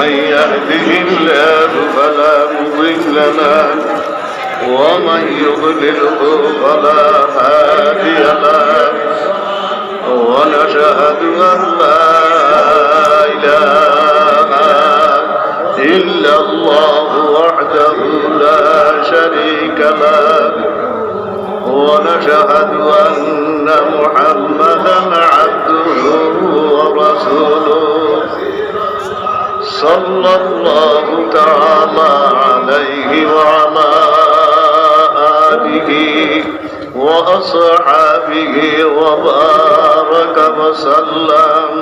من يهده الله فلا مضل له ومن يضلله فلا هادي له ونشهد أن لا إله إلا الله وحده لا شريك له ونشهد أن محمدا عبده ورسوله صلى الله تعالى عليه وعلى آله وأصحابه وبارك وسلم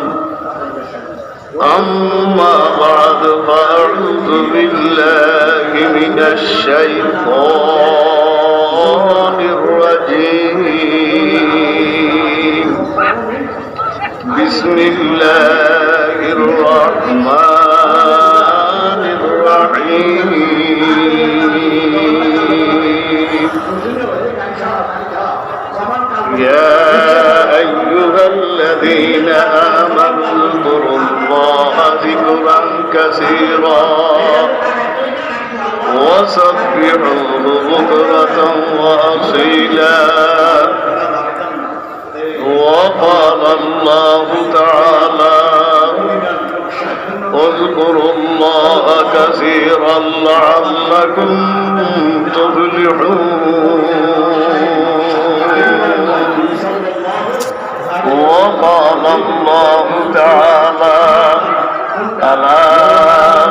أما بعد فأعوذ بالله من الشيطان الرجيم بسم الله الرحمن الرحيم يا أيها الذين آمنوا اذكروا الله ذكرا كثيرا وسبحوه بكرة وأصيلا وقال الله تعالى اذكروا الله كثيرا لعلكم تفلحون وقال الله تعالى ألا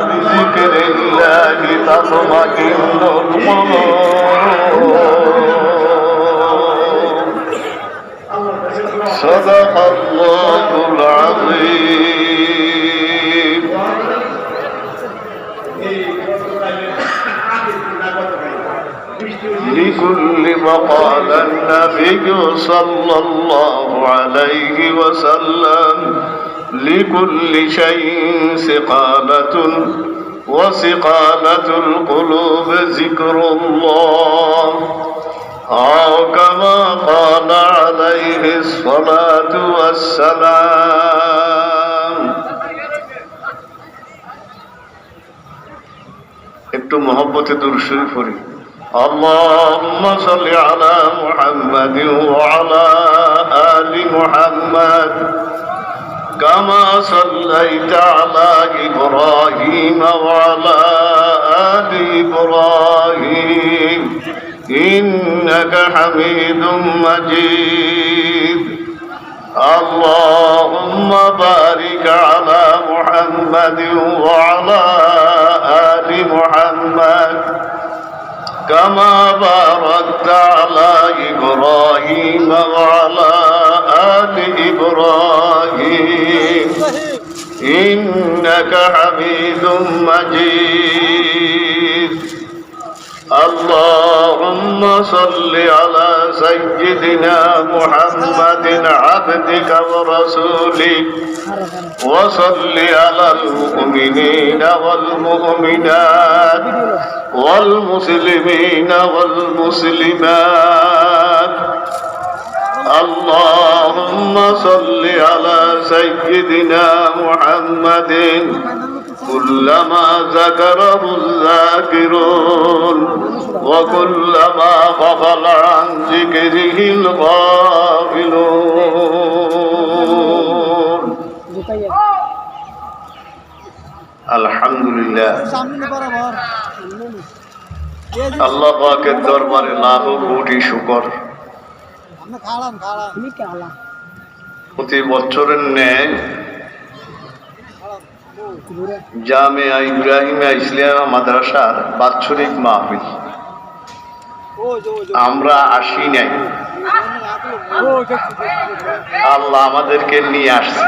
بذكر الله تطمئن القلوب صدق الله العظيم لكل مقال النبي صلى الله عليه وسلم لكل شيء سقالة وسقالة القلوب ذكر الله أو كما قال عليه الصلاة والسلام একটু মহব্বতে দুরূদ শরীফ পড়ি اللهم صل على محمد وعلى آل محمد كما صليت على إبراهيم وعلى آل إبراهيم إنك حميد مجيد اللهم بارك على محمد وعلى آل محمد كما باركت على إبراهيم وعلى آل إبراهيم إنك حميد مجيد اللهم صل على سيدنا محمد عبدك ورسولك وصل على المؤمنين والمؤمنات والمسلمين والمسلمات اللهم صل على سيدنا محمد كلما ذكره الذاكرون وكلما غفل عن ذكره الغافلون الحمد لله আল্লাহ পাকের দরবারে লাখ কোটি শুকর প্রতি বছরের ন্যায় জামিয়া ইব্রাহিমিয়া ইসলামিয়া মাদ্রাসার বাৎসরিক মাহফিল আমরা আসি নাই, আল্লাহ আমাদেরকে নিয়ে আসছে।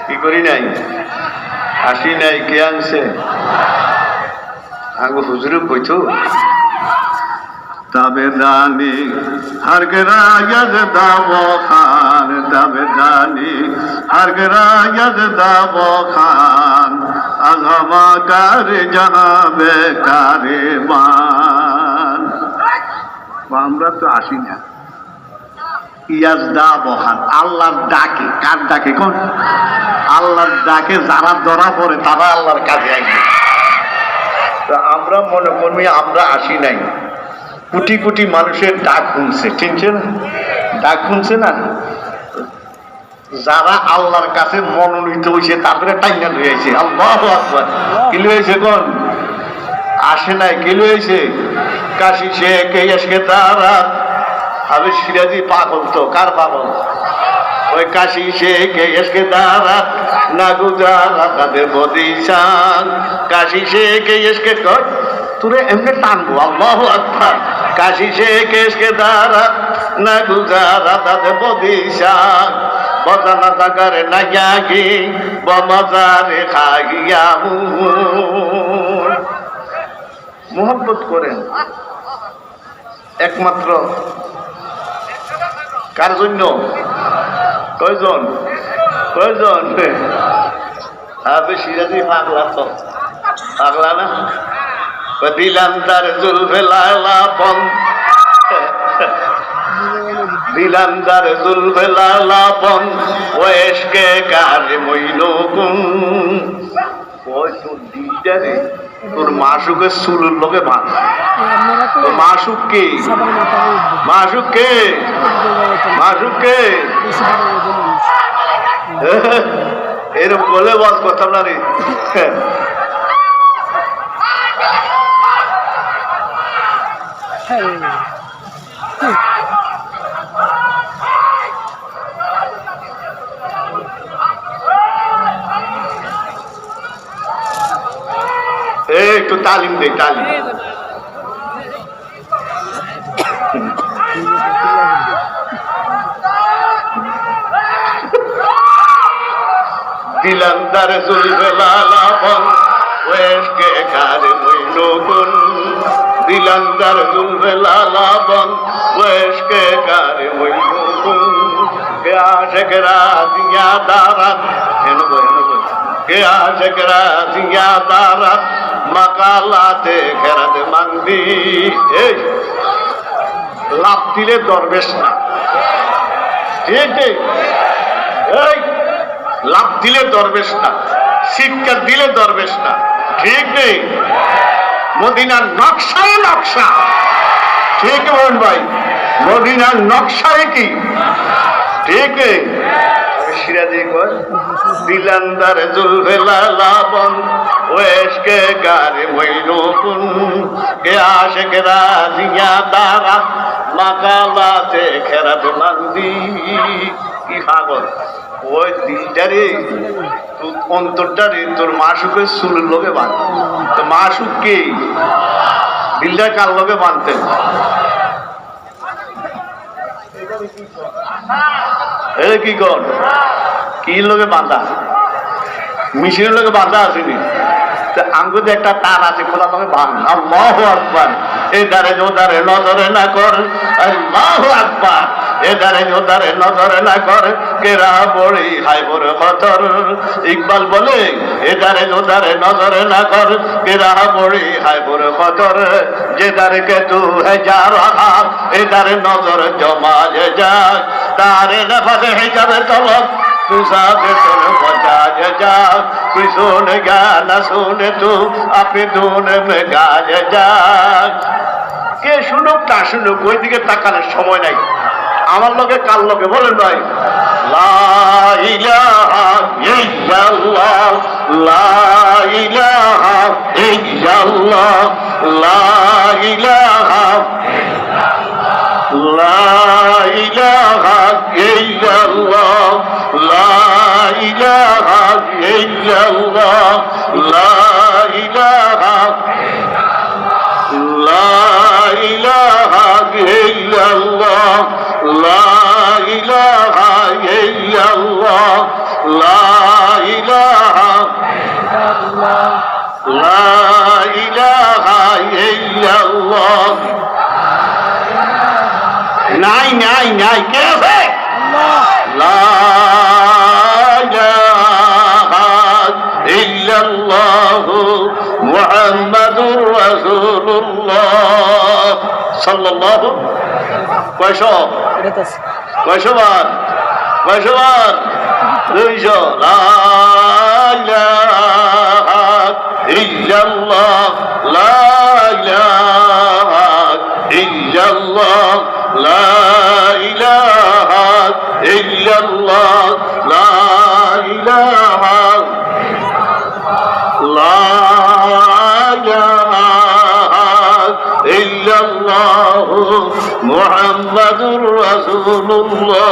কি করি নাই? আসি নাই। কে আনছে? আগে হুজুরে কইতো তাবেদানি হরগরায়দ দাবো খান, তাবেদানি হরগরায়দ দাবো খান, আগামা কার জাহাবে কারে মান। আমরা তো আসি না, ইয়াজদা বহান, আল্লাহর ডাকে। কার ডাকে? কোন আল্লাহর ডাকে যারা ধরা পড়ে তারা আল্লাহর কাজে আসবে। তো আমরা মনে করি আমরা আসি নাই, কোটি কোটি মানুষের ডাক শুনছে, ঠিক না? ডাক শুনছে না? যারা আল্লাহর কাছে মনোনীত হয়েছে তারপরে টাইনা লইয়াছে। আল্লাহু আকবার। কি লইয়াছে? কোন আসে নাই, কি লইয়াছে? কাশি শেখ এসকে তারা আমি সিরাজি পাগল। তো কার পাগল? ওই কাশি শেখ এসকে তারা না গুজারা তাদের বদিশান। কাশি শেখ এসকে কর তোরে এমনি টানবো। আল্লাহু আকবার। কাশি শেখ এসকে তারা না গুজারা তাদের বদিশান। বজানা জাগারে না গি বমাজারে খাইয়া মোহব্বত করেন একমাত্র কার জন্য? কয়জন? কয়জন? আপনি সিরাজি পাগলা। তো পাগলা না? দিলাম তার জুলফে লালাপন, দিলাম তার জুলফে লালাপন ওয়েশকে কারে মইলকুন। ওই তোর দিকটা রে, তোর মাসুকের চুলের লোকে বাঁধ। তোর মাসুক কে? মাসুক কে? মাসুক কে? এরকম বলে বস কথা না রে। একটু তালিম দে, তালিম। দিলাম তারে চলবে লালাপন ওয়েশকে কারে মইলকুন। দিলাম তারে চলবে লালাপন ওয়েশকে কারে মইলকুন। কে আশেকরা দিয়া দারাত হেনবো হেনবো। কে আশেকরা দিয়া দারাত মাকালাতে খেরাতে মান্দি। এই লাভ দিলে দরবেশ না, ঠিক ঠিক। এই লাভ দিলে দরবেশ না, শিক্ষা দিলে দরবেশ না, ঠিক নেই। মদিনার নকশায় নকশা, ঠিক বলুন ভাই। মদিনার নকশায় কি ঠিক? সিরাজি কয় দিলান্দার জুলফে লালাপন ওয়েশকে গারে মইলকুন। কে আশেক রাজিয়া দারা মাকালাতে খেরাত মান্দি। কি পাগল ওই দিলটারে, তোর অন্তরটারে তোর মাসুকের চুলের লোকে বাঁধ। তো মাসুক কে? দিলটা কার লোকে বাঁধতেন? কি কর? কি লোকে বাঁধা? মেশিনের লোকে বাঁধা আসেনি। আঙ্গুতে একটা তার আছে, খোলা লোকে বাঁধ। আল্লাহু আকবার। এদারে ওদারে নজরে না কর। আল্লাহু আকবার। এদারে ওদারে নজরে না কর। কেরা বড়ি হাই বড় খতর। ইকবাল বলে এদারে ওদারে নজরে না কর। কেরা বড়ি হাই বড় খতর। যেদারে কে তু হে যা রাহা এদারে নজর জমা যে যা। তারে নফাতে হে যাবে তলব তুষাবে তোর বজা যে যা। তুই শুনে গা না শুনে তু আপনি দুনে মে গা যে যা। কে শুনুক তা শুনুক, ওই দিকে তাকানোর সময় নাই। আমার লোকে কার লোকে বলেন ভাই? লা ইলাহা ইল্লাল্লাহ, লা ইলাহা ইল্লাল্লাহ, লা ইলাহা, লা ইলাহা ইল্লাল্লাহ, লা ইলাহা ইল্লাল্লাহ, লা ইলাহা, লা ইলাহা ইল্লাল্লাহ, লা ইলাহা ইল্লাল্লাহ, লা ইলাহা, লা ইলাহা ইল্লাল্লাহ। নাই নাই নাই, কে আছে? লা ইলাহা ইল্লাল্লাহ মুহাম্মাদুর রাসূলুল্লাহ সাল্লাল্লাহু। কয়শ? কয়শবার কয়শবার 200 লা ইলাহা ইল্লাল্লাহ লা ইলাহা ইল্লাল্লাহ লা ইলাহা ইল্লাল্লাহ লা ইলাহা লা ইলাহা ইল্লাল্লাহ মুহাম্মাদুর রাসূলুল্লাহ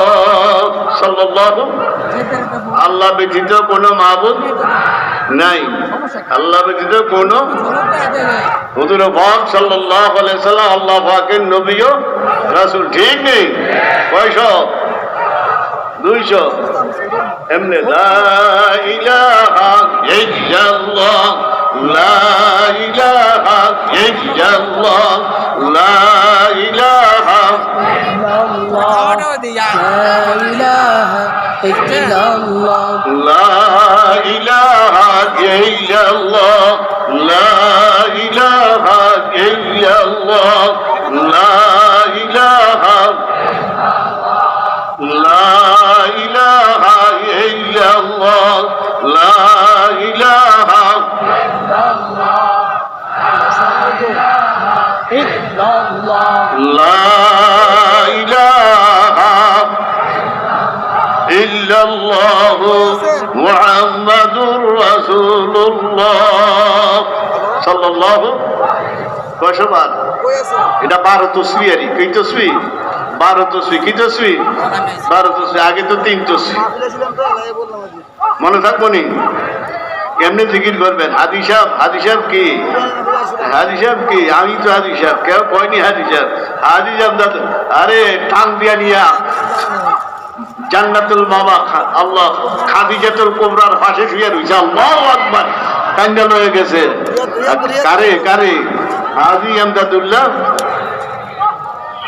সাল্লাল্লাহু আল্লাহ ব্যতীত কোনো মাবুদ নাই, আল্লাহ ব্যতীত কোনো হুজুর পাক সাল্লাল্লাহু আলাইহি সাল্লাম আল্লাহ পাকের নবী ও রাসূল। ঠিক নেই? কয়শো? 200। এমনি লা ইলাহা ইল্লাল্লাহ লা ইলাহা ইল্লাল্লাহ লা ইলাহা লা ইলাহা ইল্লাল্লাহ লা ইলাহা ইল্লাল্লাহ লা ইলাহা লা ইলাহা ইল্লাল্লাহ লা ইলাহা লা ইলাহা ইল্লাল্লাহ মুহাম্মাদুর রাসূলুল্লাহ সাল্লাল্লাহু কয়শবার? এটা 12 তসবি আরই। কই তসবি? 12 তসবি। কি তসবি? 12 তসবি। আগে তো 3 তসবি। মনে থাকবো নি? এমনি জিকির করবেন। হাজি সাহেব কি? হাজি সাহেব কি? আমি তো হাজি সাহেব। কেউ কয়নি হাজি সাহেব। হাজি সাহেব দাদা, আরে টান দিয়া নিয়া জান্নাতুল মামা আল্লাহ খাদিজাতুল কুবরার পাশে শুয়ে রয়েছে। আল্লাহু আকবার। কান্দা লয়ে গেছে। কারে কারে? হাজি আমদাদুল্লাহ।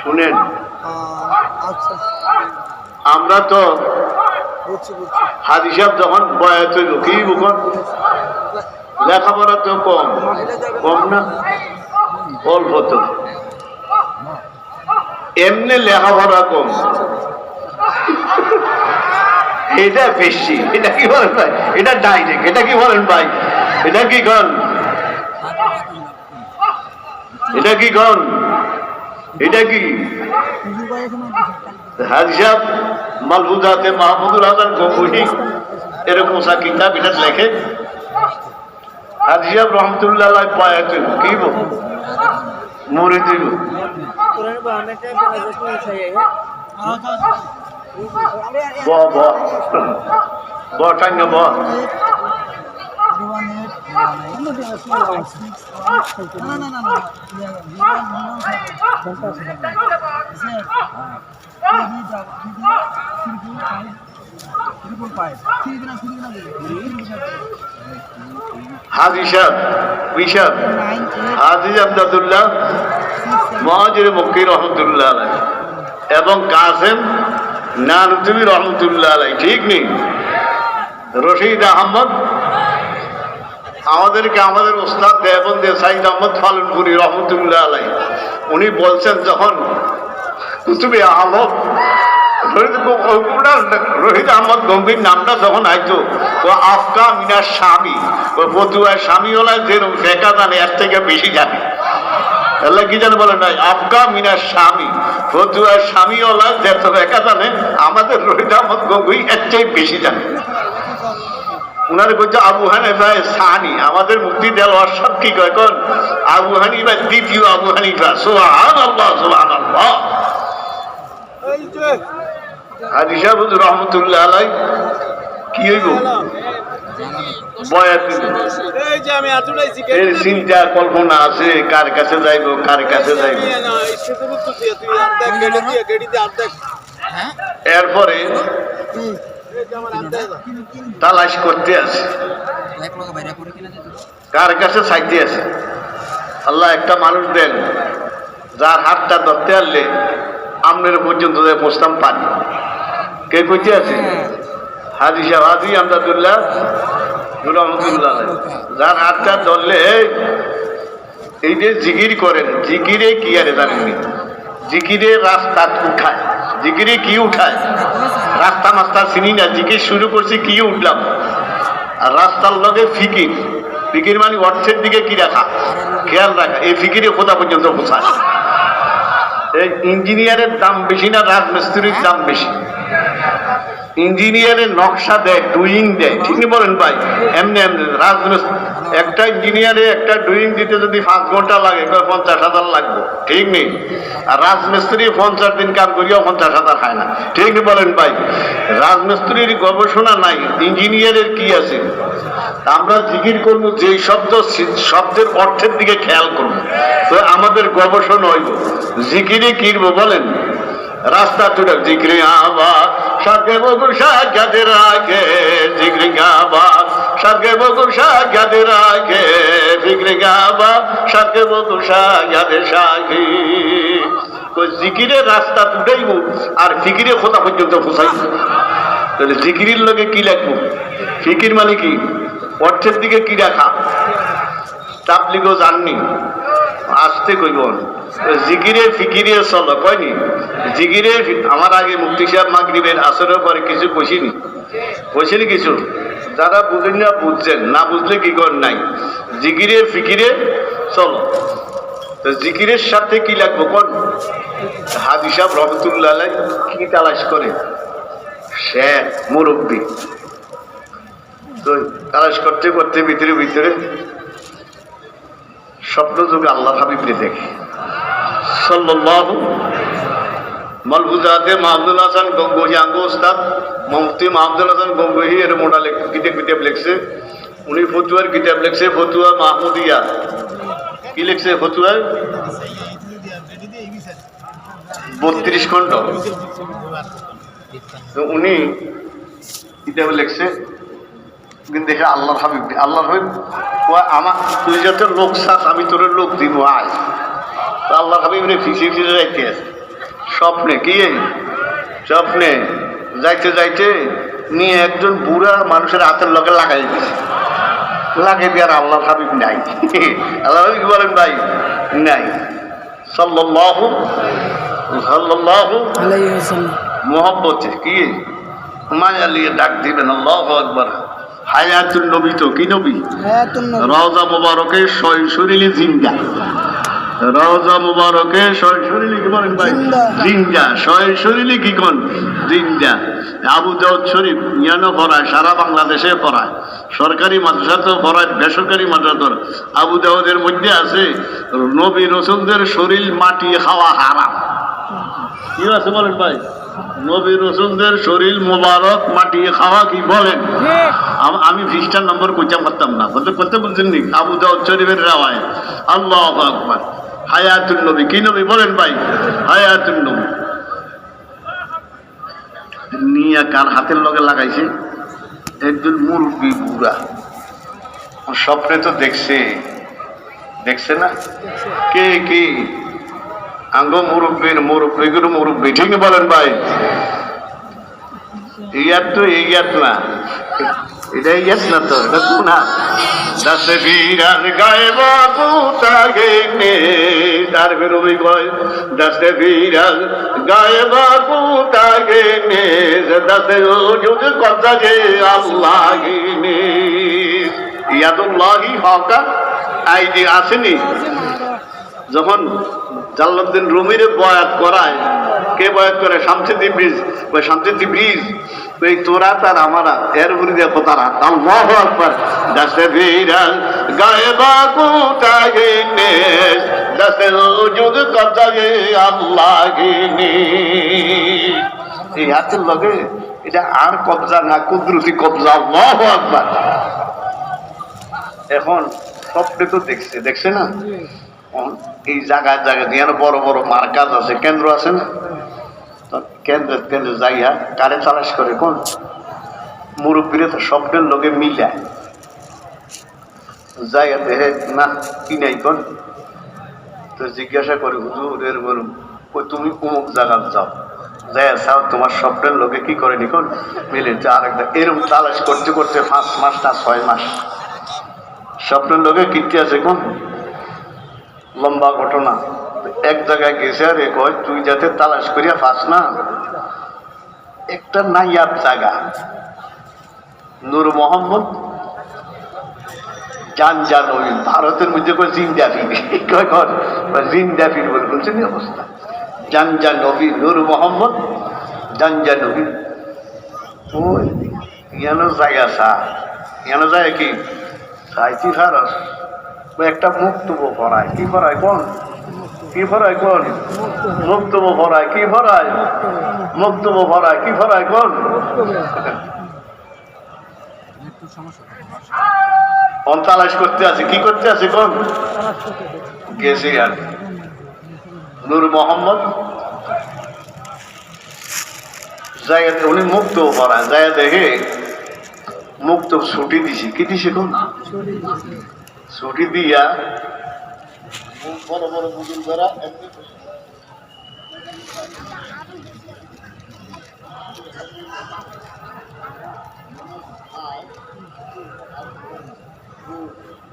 শুনেন, আমরা তো হাজি সাহেব যখন বয়াত হইল কি বুখন লেখাপড়া তো কম কম না অল্প তো, এমনি লেখাপড়া কম, এটা বেশি। এটা কি বলেন ভাই? এটা ডাইরেক্ট। এটা কি বলেন ভাই? এটা কি গণ? এটা কি গণ? এটা কি হাজি সাহেব মালফুজাতে মাহমুদুল হাসান গঙ্গুহি এরকম সা কিতাব এটা লেখে। হাজি সাহেব রহমতুল্লাহ পায় কি বল মরে দিল টাঙ্গা ব হাজি সাহেব বিশাব হাজি আমদাদুল্লাহ মহাজির মক্কি রহমতুল্লাহ আলাই এবং কাসেম নানুতুবি রহমতুল্লাহ আলাই। ঠিক নেই? রশিদ আহমদ আমাদেরকে আমাদের ওস্তাদ দেবন্দে সাইদ আহমদ ফালনপুরি রহমতুল্লাহ আলাই উনি বলছেন যখন কুতুবে আহমদ রহিদ আহমদ গম্ভীর নামটা যখন আইতো ও আফকা মিনার স্বামী ও পতুয়ার স্বামী হলে যে দেখা জানে এর থেকে বেশি জানে। আল্লাহ কি জানে বলেন নাই? আফকা মিনার স্বামী পতুয়ার স্বামী হলে যে দেখা জানে আমাদের রহিদ আহমদ গম্ভীর এর চেয়ে বেশি জানে। উনারে বলছে আবু হানিফা সানি, আমাদের মুফতি দেওয়ার সব কি কয় কোন আবু হানিফা দ্বিতীয় আবু হানিফা। সুবহানাল্লাহ সুবহানাল্লাহ। হাজি সাহেব রহমতুল্লাহ আলাই কি হইব চিন্তা কল্পনা আছে কার কাছে যাইব কার কাছে যাইব। এরপরে তালাশ করতে আছে কার কাছে চাইতে আছে। আল্লাহ একটা মানুষ দেন যার হাতটা ধরতে আসলে আমনের পর্যন্ত পৌঁছতাম পানি। কে কইতে আছে? হাজি সাহেব হাজি আমদাদুল্লাহ রহমতুল্লাহ। যার হাতটা ধরলে এই যে জিকির করেন, জিকিরে কি আরে জানেননি? জিকিরে রাস্তা উঠায় জিকিরে কি উঠায়? রাস্তা মাস্তা চিনি না, জিকির শুরু করছি কি উঠলাম। আর রাস্তার লগে ফিকির, ফিকির মানে অর্থের দিকে কি রাখা, খেয়াল রাখা, এই ফিকিরে কোথা পর্যন্ত পৌঁছায়। এই ইঞ্জিনিয়ারের দাম বেশি না রাজমিস্ত্রির দাম বেশি? ইঞ্জিনিয়ারের নকশা দেয়, ডুইং দেয়, ঠিক না বলেন ভাই? এমনি এমনি রাজমিস্ত্রি একটা ইঞ্জিনিয়ারে একটা ডুইং দিতে যদি 5 ঘন্টা লাগে 50,000 লাগবে, ঠিক নেই? আর রাজমিস্ত্রি 50 দিন কাম করিও 50,000 খায় না, ঠিক না বলেন ভাই? রাজমিস্ত্রির গবেষণা নাই, ইঞ্জিনিয়ারের কি আছে? আমরা জিকির করবো যে শব্দের অর্থের দিকে খেয়াল করবো, তো আমাদের গবেষণা হইব। জিকিরে কিরবো বলেন? রাস্তা তুলে জিক্রি আবার সাকে বগুসা যাদের আগে, জিক্রি গাবার সাকে বগুসা যাদের আগে, জিক্রি গাবার সাকে বগুসা যাদের সাগে। জিকিরে রাস্তা তুটাইব আর ফিকিরে খোদা পর্যন্ত পৌঁছাইব। তাহলে জিকিরের লোকে কি লাগবো? ফিকির মানে কি? অর্থের দিকে কি রাখা। তাবলিগও জাননি, আসতে কইব জিকিরে ফিকিরে চলো কয়নি। জিকিরে আমার আগে মুফতি সাহেব মাগরিবের আসরের পরে কিছু কইছিনি কিছু। যারা বুঝেন না বুঝছেন, না বুঝলে কি করেন নাই। জিকিরে ফিকিরে চলো, তো জিকিরের সাথে কি লাগবো কোন? হাজি সাহেব রহমতুল্লাহ আলাইহি কি তালাশ করে? সে মুরব্বী, তো তালাশ করতে করতে ভিতরে ভিতরে স্বপ্ন যুগে আল্লাহ হাবিবকে দেখে সাল্লাল্লাহু মালবুজাতে মাহমুদুল হাসান গঙ্গোহী আঙ্গ ওস্তাদ মুফতি মাহমুদুল হাসান গঙ্গোহী এর মোটা কিতাব লিখছে। উনি ফতুয়ার কিতাব লিখছে, ফতুয়া মাহমুদিয়া। কি লিখছে ফতুয়ায়? 32 খণ্ড। উনি কিতাব লিখছে, কিন্তু দেখে আল্লাহর হাবিব, আল্লাহর হাবিব আমার তুই যাতে লোক চাস আমি তোর লোক দিব আয়। তো আল্লাহর হাবিব ফিসে ফিসে যাইতে আছে স্বপ্নে, কি স্বপ্নে যাইতে যাইতে নিয়ে একজন বুড়া মানুষের হাতের লগে লাগাই দিয়েছে। লাগাই দিয়ে আর আল্লাহর হাবিব নাই। আল্লাহ হাবিব বলেন ভাই নাই। সাল্লাল্লাহু আলাইহি ওয়াসাল্লাম মহব্বতে কি মায়া লিয়ে ডাক দিবেন, আল্লাহু আকবার। হায়াতুন নবী, তো কি নবী? রওজা মুবারকের শরীরে জিন্দা, রওজা মুবারকের শরীরে কি বলেন ভাই? জিন্দা। শরীরে কি কোন? জিন্দা। আবু দাউদ শরীফ ইয়ানো পড়ায়, সারা বাংলাদেশে পড়ায়, সরকারি মাদ্রাসাতেও পড়ায়, বেসরকারি মাদ্রাসাতেও। আবু দাউদের মধ্যে আছে নবী রাসূলদের শরীর মাটি খাওয়া হারাম। কি আছে বলেন ভাই? নবী রাসূলদের শরীর মোবারক মাটি খাওয়া কি বলেন? আমি 20টা নম্বর কইতে পারতাম না, বলতে বুঝছেন নি? আবু দাউদ শরীফের রাওয়ায়াত। আল্লাহু আকবার। হায়াতুন নবী, কি নবী বলেন ভাই? হায়াতুন নবী নিয়ে কার হাতের লগে লাগাইছে? একজন মুরব্বী বুড়া। স্বপ্নে তো দেখছে না? কে কি আঙ্গ মুরব্বী, ঠিক না বলেন ভাই? ইয়াত তো ইয়াত না, এটা ইয়াত না, তো এটা কোন হাত? দাসে বিরাজ গায়ে বাবু তাগে নে, তার বেরোবি গয় দাসে বিরাজ গায়ে বাবু তাগে নে, দাসে ওজুদ কবজা গে আল্লাহ নে। ইয়াদুল্লাহি ফাওকা আইদি আসেনি? যখন জালালউদ্দিন রুমিরে বয়াত করায়, কে বয়াত করে? শামসুদ্দিন ব্রিজ। ওই শামসুদ্দিন ব্রিজ ওই তোরা তার আমারা এর উপরে দিয়ে কোথারা। আল্লাহু আকবার। দাসে বিরাজ গায়ে বাকু তাগে নে, দাসে ওজুদ কবজা গে আল্লাহ নে। এই হাতের লগে এটা আর কবজা না, কুদরতি কবজা। আল্লাহু আকবার। এখন স্বপ্নে তো দেখছে না? এই জায়গায় দিয়ে বড় বড় মার্কাজ আছে, কেন্দ্র আছে না? কেন্দ্রে যাইয়া কারে তালাশ করে কোন? মুরব্বীরা তো স্বপ্নের লোকে মিলায় যাইয়া দেখে না কি নাই কোন, তো জিজ্ঞাসা করে হুজুর এর বলুন ওই তুমি অমুক জায়গায় যাও, যাইয়া চাও তোমার স্বপ্নের লোকে কি করে নিকন মিলে। আরেকটা এরকম তালাশ করতে করতে 5 মাস না 6 মাস স্বপ্নের লোকে কীর্তি আছে কোন? লম্বা ঘটনা। এক জায়গায় গেছে আর কয় তুই যাতে তালাশ করিয়া পাস না, একটা নাইয়াব জায়গা নূর মোহাম্মদ জানজানবী, ভারতের মধ্যে কয় জিন্দাফি, কয় কর জিন্দাফির বলে বলছেন এই অবস্থা। জানজানবী নূর মোহাম্মদ জানজানবী, ওই ইয়ানো জায়গা চা, ইয়ানো যায় কি চাইছি ফারস একটা মুক্তব্য পড়ায়, কি পড়ায় কোন, কি পড়ায় কোন, মুক্তব্য পড়ায়, কি পড়ায় মুক্তব্য পড়ায়, কি পড়ায় কোন, তালাশ করতে আছে, কি করতে আছে কোন, গেছে আর নূর মোহাম্মদ জায়গাতে উনি মুক্ত পড়ায়, জায়গা দেখে মুক্ত ছুটি দিছি, কি দিছে কোন ছুটি দিয়া বড় বড় বুজুর্গরা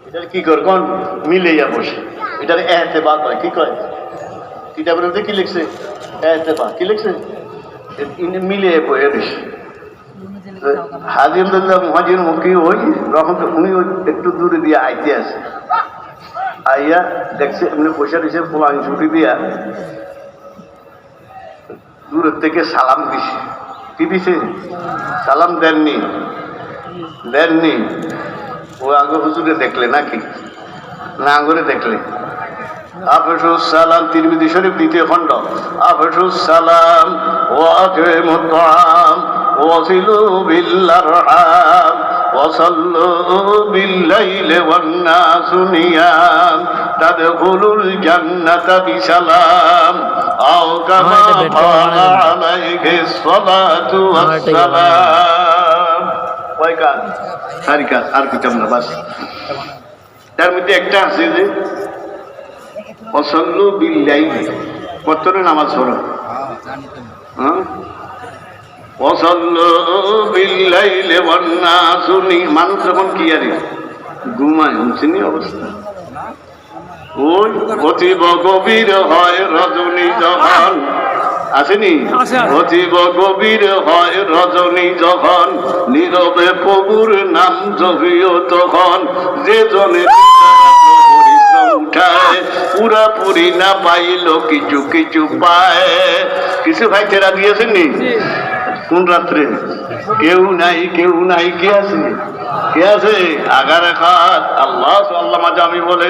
এটার কি কর কোন মিলে যা বসে, এটার এতেবা কয়, কি কয় কিতাবের মধ্যে কি লিখছে, এতেবা কি লিখছে, মিলে বয়ে বেশি হাজির মহাজির মুখী ওই তখন উনি ওই একটু দূরে দিয়ে আইতে আছে, আইয়া দেখছে এমনি পয়সা দিছে পোলাং ছুটি দিয়া দূরের থেকে সালাম দিছে, কি দিছে সালাম দেননি, দেননি ও আগে হুজুরে দেখলে নাকি না আঙ্গুরে দেখলে, আফসুস সালাম তিরমিজি শরীফ দ্বিতীয় খণ্ড, আফসুস সালাম ওয়া আকিমুত তাআম ওয়াসিলু বিল আরহাম ওয়াসাল্লু বিল লাইলি ওয়ান নাসু নিয়াম তাদখুলুল জান্নাতা বিসালাম আও কামা ক্বালা আলাইহিস সালাতু ওয়াস সালাম। ওই কাজ সারি কাজ আর কিতাব না, বাস তার মধ্যে একটা আছে যে ওয়াসাল্লু বিল লাইলি, কতরে নামাজ পড়ো, হ্যাঁ ওয়াসাল্লু বিল লাইলি ওয়ান নাসু নিয়াম, মানুষ যখন কি আরে ঘুমায় হুমসিনি অবস্থা, ওই অতীব গভীর হয় রজনী যখন, আসেনি অতীব গভীর হয় রজনী যখন, নীরবে প্রভুর নাম জপিও তখন, যে জনে উঠায় পুরাপুরি না পাইল কিছু কিছু পায়, কিছু ভাই তেরা দিয়েছেন নি কোন রাত্রে, কেউ নাই কেউ নাই, কে আছে কে আছে, আগারে খাত আল্লাহ আল্লাহ মাজা আমি বলে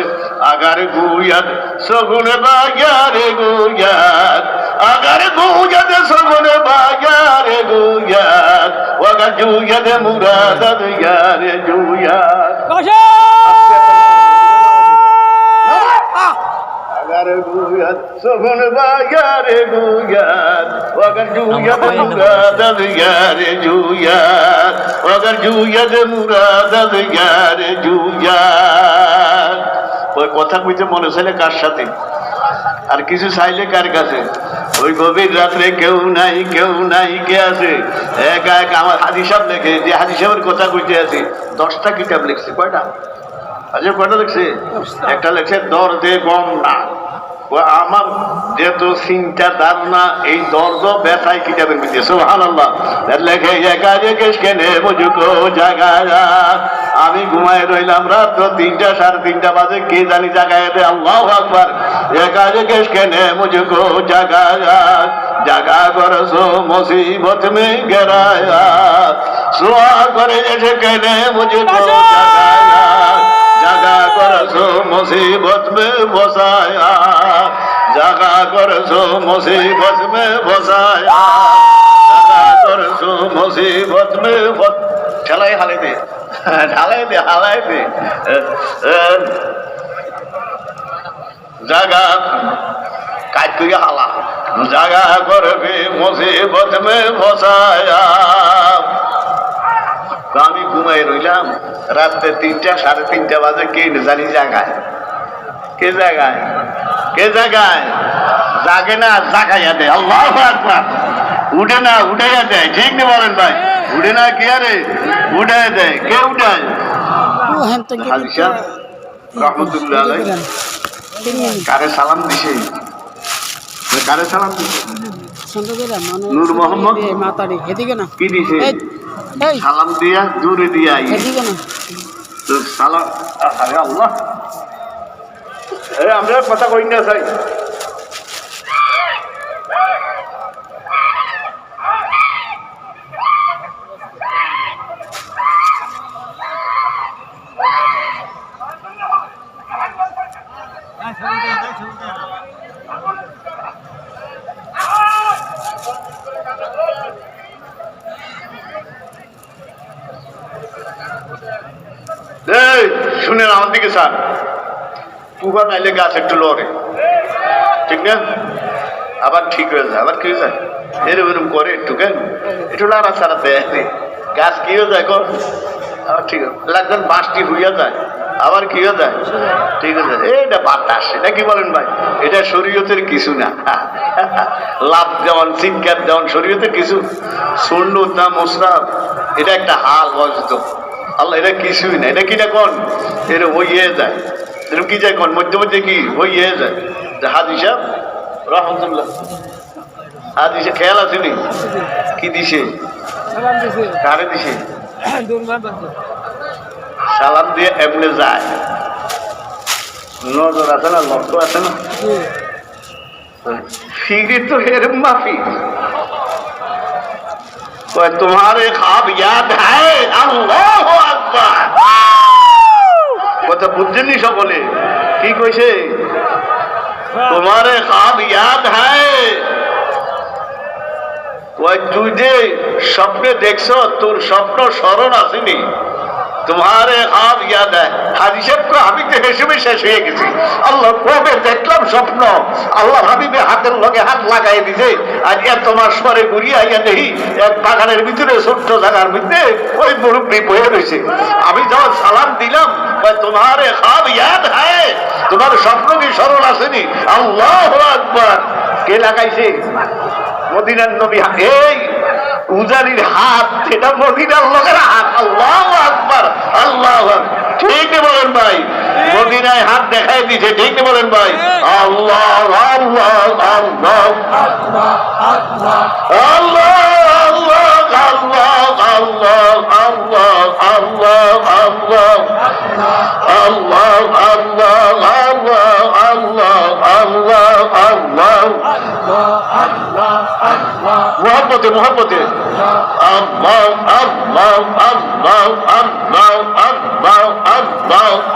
আগারে গুয়াদ সগুনে বাগারে গুয়াদ, আগারে গুয়াদ সগুনে বাগারে গুয়াদ, ওয়াগা জুয়াদ মুরাদ ইয়ারে জুয়াদ, আগারে গুয়াদ সগুনে বাগারে গুয়াদ, ওয়াগা জুয়াদ মুরাদ ইয়ারে জুয়াদ, ওয়াগা জুয়াদ মুরাদ ইয়ারে জুয়াদ। ওই কথা কইতে মনে চাইলে কার সাথে আর কিছু চাইলে কার কাছে, ওই গভীর রাত্রে কেউ নাই কেউ নাই, কে আছে একা একা। আমার হাজি সাহেব লেখে যে হাজি সাহেবের কথা কইতে আছে 10টা কিতাব লিখছে, কয়টা আজকে কয়টা লিখছে, একটা লিখছে দর্দে গম না, আমার যেহেতু চিন্তা ধারণা এই দর্দ ব্যথায় কিতাবের মধ্যে সুবহানাল্লাহ লেখে, একা যে কেশ কেনে বুঝুকো জাগা, আমি ঘুমায় রইলাম রাত 3টা 3:30 বাজে, কে জানি জাগায় দে, আল্লাহু আকবার, একা যে কেশ কেনে মুঝকো জাগা, জাগা করছো মুসিবত মে গেরায়া, সোয়া করে এসে কেনে মুঝকো জাগা, জাগা করছো মুসিবত মে বসায়া, জাগা করছো মুসিবত মে বসায়া, জাগা করছো মুসিবত মে, ঠেলাই হালে দে ঢালাই দে হালাই দে, জাগা কাজ করিয়া হালা, জাগা করবে মুসিবত মে বসায়া। আমি ঘুমাই রইলাম রাত্রে 3টা 3:30 বাজে, কে জানি জাগায়, কে জাগায়, কে জাগায়, জাগে না জাগাইয়া দেয়, আল্লাহু আকবার, উঠে না উঠাইয়া দেয়, ঠিক না বলেন ভাই, উঠে না কি আরে উঠাই দেয়, কে উঠায়, হাজি সাহেব রহমতুল্লাহ আলাইহি কারে সালাম দিছে, কারে সালাম দিছে সন্তোষেরা নূর মোহাম্মদ মাতারি এদিকে না কি দিছে এই এই সালাম দিয়া দূরে দিয়া এদিকে না তো সালাম আরে আল্লাহ আমরা কথা কই না চাই এই শুনেন আমার দিকে স্যার পুকা নাইলে গাছ একটু লড়ে ঠিক না আবার ঠিক হয়ে যায় আবার কি হয়ে যায় এরকম করে একটু কেন একটু লাড়া ছাড়া দেয় গাছ কি হয়ে যায় কর আবার ঠিক লাগবেন বাঁশটি হইয়া যায় আবার কি হয়ে যায় ঠিক আছে এটা বাতাস এটা কি বলেন ভাই এটা শরীয়তের কিছু না লাভ দেওয়ান চিৎকার দেওয়ান শরীয়তের কিছু সুন্নত না মোসরাফ এটা একটা হাল বয়সত আল্লাহ এটা কিছুই না এটা কিনা কোন এটা হইয়ে যায় এরকম কি যায় কোন মধ্যে মধ্যে কি হইয়ে যায় হাজি সাহেব রহমতুল্লাহ হাজি সাহেব খেয়াল আসেনি কি দিছে সালাম দিছে কারে দিছে দুর্মান বাদ সালাম দিয়ে এমনি যায় নজর আছে না লক্ষ্য আছে না ফিরে তো এরম মাফি तुम्हारे ख्वाब याद है अल्लाह আকবার কথা বুঝছেননি সকলে কি কইছে তোমারে ख्वाब याद है তুই যে স্বপ্নে দেখছো তোর স্বপ্ন স্মরণ আসেনি তোমারে ख्वाब याद है হাজি সাহেব আমি তো হেসে শেষ হয়ে গেছি আল্লাহ কবে দেখলাম স্বপ্ন আল্লাহ হাবিবে হাতের লগে হাত লাগাই দিছে আর তোমার স্বরে ঘুরিয়ে আইয়া দেখি এক বাগানের ভিতরে ছোট্ট জায়গার মধ্যে ওই মুরব্বী বয়ে রয়েছে আমি যখন সালাম দিলাম তোমারে ख्वाब याद है তোমার স্বপ্ন কি স্মরণ আসেনি আল্লাহু আকবার কে লাগাইছে মদিনার নবী এই উজানির হাত এটা মদিনার লোকের হাত আল্লাহু আকবার আল্লাহু আকবার ঠিক বলেন ভাই মদিনায় হাত দেখাই দিয়েছে ঠিক বলেন ভাই আল্লাহ আল্লাহ আল্লাহ আল্লাহ আল্লাহ আল্লাহ আল্লাহ আল্লাহ আল্লাহ আল্লাহ আল্লাহ মোহাম্মতে মোহাম্মতে আল্লাহ আল্লাহ আল্লাহ আল্লাহ আল্লাহ আল্লাহ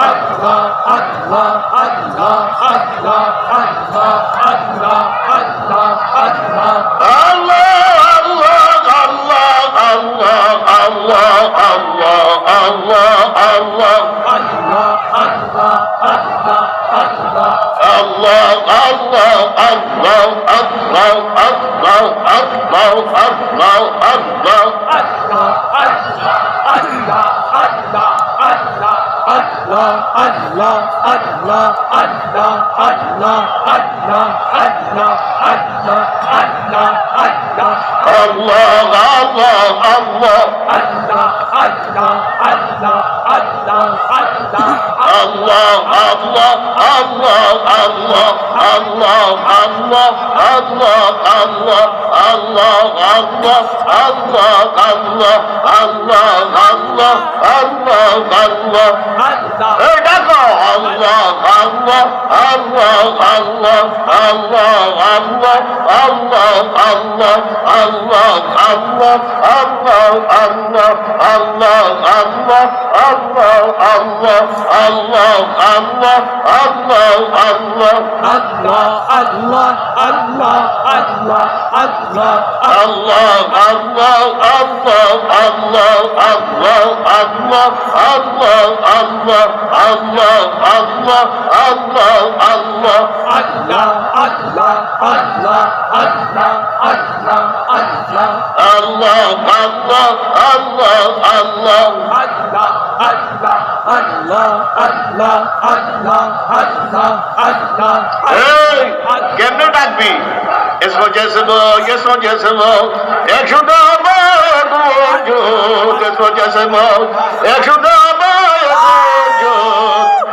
কেমনে ডাকবি इसको जैसे वो इसको जैसे वो एक शुदा इसको जैसे वो एक शुदा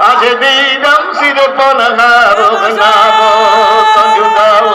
आज दीदम सिर पनहारो बनावो संजुदाओ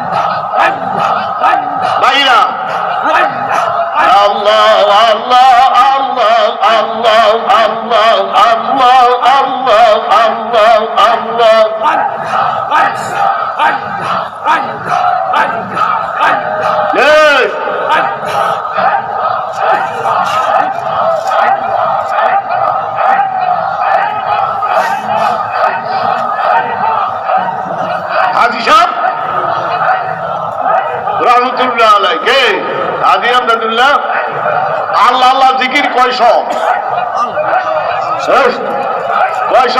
আল্লাহ আল্লাহ আল্লাহ আল্লাহ আল্লাহ আল্লাহ এই, হাজি সাহেব রহমতুল্লাহ আলাই কে হাজি আহমদুল্লাহ আল্লাহ আল্লাহ জিকির কয়শ কয়শ কয়শ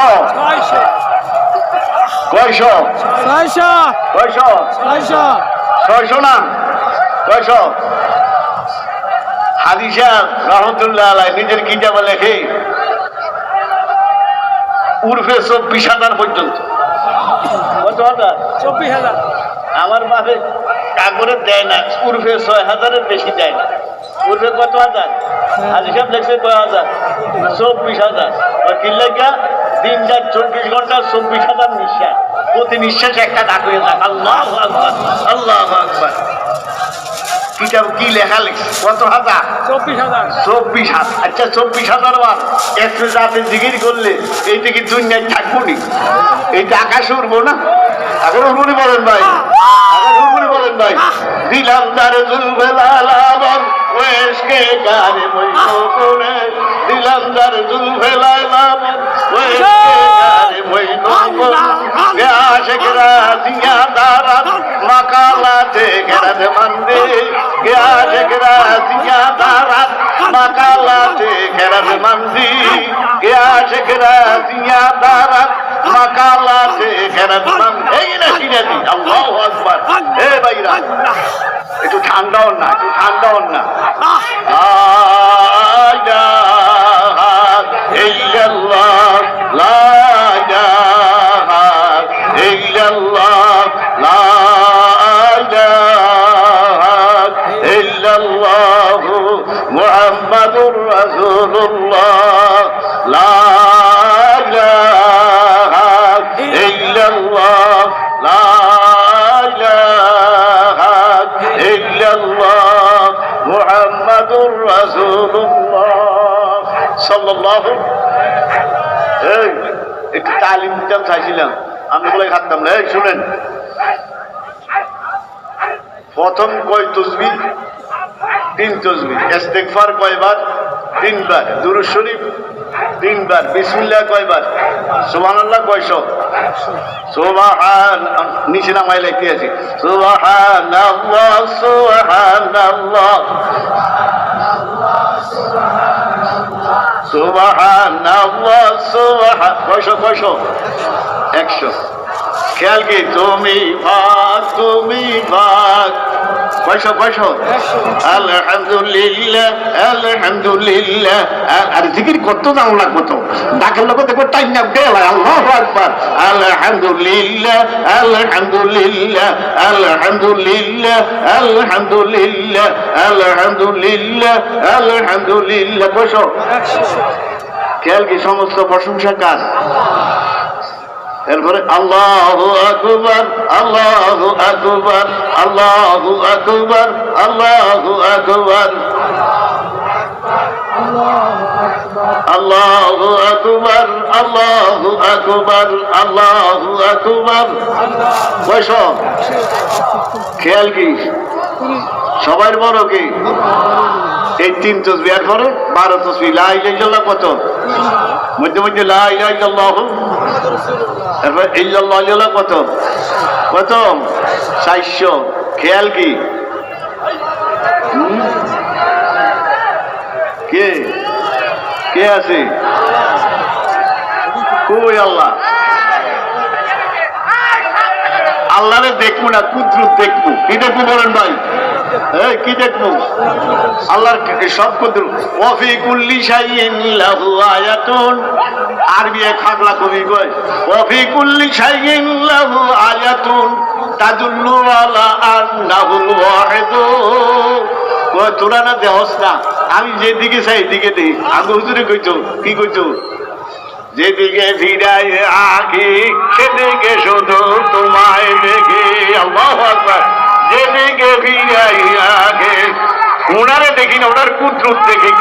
কয়শ ছয়শ না কয়শ হাজি সাহেব রহমতুল্লাহ আলাই নিজের কিতাবে লেখে উর্ফে 24,000 পর্যন্ত। কত হাজার? 24,000। আমার বাপে কাগরে দেয় না, উর্ফে 6,000-এর বেশি দেয় না। উর্ফে কত হাজার? হাজি সাহেব লেখছে কয় হাজার? 24,000। কিল্লাইকা দিন যার 24 ঘন্টা 24,000 নিঃশ্বাস, প্রতি নিঃশ্বাস একটা ডাক হয়ে যাক। আল্লাহ আকবার আল্লাহ আকবার। কিতাব কি লেখা লিখছে? কত হাজার? 24,000। 24,000। আচ্ছা 24,000 বার একটু রাতে জিকির করলে এইটা কি দুনিয়ায় থাকবো নি? এইটা আকাশে উঠবো না? এখন উঠবনি বলেন ভাই, আকাশে উঠবনি বলেন ভাই। দিলাম তার জুলফেলালাবন ওয়েশকে গানে মইনে, দিলাম তার জুলফেলালাবন ওয়েশকে গানে মইনে, আশিকরা দিয়া দারাত মাকালাতে গেরাত মন্দে, আশিকরা দিয়া দারাত মাকালাতে গেরাত মন্দি, আশিকরা দিয়া দারাত মাকালাতে গেরাত মন্দি। এই না সিনাদি আল্লাহু আকবার। এ ভাইরা একটু ঠান্ডা হন না, একটু ঠান্ডা হন না। লা ইলাহা ইল্লাল্লাহ লা ইলাহা ইল্লাল্লাহ লা ইলাহা ইল্লাল্লাহ মুহাম্মাদুর রাসূলুল্লাহ লা ইলাহা ইল্লাল্লাহ লা ইলাহা ইল্লাল্লাহ মুহাম্মাদুর রাসূলুল্লাহ সাল্লাল্লাহু। এই একটু তালিম দিতাম চাইছিলাম, আমি বলে খাতাম না। এই শুনেন, প্রথম কয় তসবিহ? 3 তসবিহ। ইস্তিগফার কয়বার? 3 বার। দুরূদ শরীফ 3 বার। বিসমিল্লাহ কয়বার? সুবহানাল্লাহ কয়শ? সুবহান নিচে নামাই লিখতে আছে সুবহানাল্লাহ সুবহানাল্লাহ সুবহানাল্লাহ সুবহান কয়শ কয়শ? 100। খেয়াল কি তুমি ভাগ তুমি ভাগ কয়শ কয়শ? আলহামদুলিল্লাহ আলহামদুলিল্লাহ। আর জিকির করতে যাও না কত ডাকের লোক দেখো টাইম না গেল। আল্লাহু আকবার আলহামদুলিল্লাহ আলহামদুলিল্লাহ আলহামদুলিল্লাহ আলহামদুলিল্লাহ আলহামদুলিল্লাহ আলহামদুলিল্লাহ। কয়শ? খেয়াল কি সমস্ত প্রশংসা কাজ। এরপরে আল্লাহু আকবার আল্লাহু আকবার আল্লাহু আকবার আল্লাহু আকবার আল্লাহু আকবার আল্লাহু আকবার আল্লাহু আকবার। কয়শ? খেয়াল কি সবার বড় কি? এই 3 তসবিহ। এরপরে 12 তসবিহ। লা ইলাহা ইল্লাল্লাহ কত? মধ্যে মধ্যে লা ইলাহা ইল্লাল্লাহ। এরপর ইল্লাল্লাহ ইল্লাল্লাহ কত? কত? 400। খেয়াল কি কে কে আছে? কই আল্লাহ? আল্লাহরে দেখবো না, কুদরত দেখবো। কি দেখবো বলেন ভাই? কি দেখবো? আল্লাহর সব কুদরত। ওয়াফি কুল্লি শাইইন লাহু আয়াতুন। আরবি খাগলা কবি কয় ওয়াফি কুল্লি শাইইন লাহু আয়াতুন তাদুল্লু আলা আন্নাহুল ওয়াহিদ। কয় তোরা না দেহস না, আমি যেদিকে চাই দিকে দেই। আগে হুজুরে কইতো কি কইতো? যেদিকে ফিরাই আঁকি সেদিকে শুধু তোমায় দেখি। আল্লাহু আকবার। যেদিকে ফিরাই আঁকি ওনারে দেখি না, ওনার কুদরত দেখি।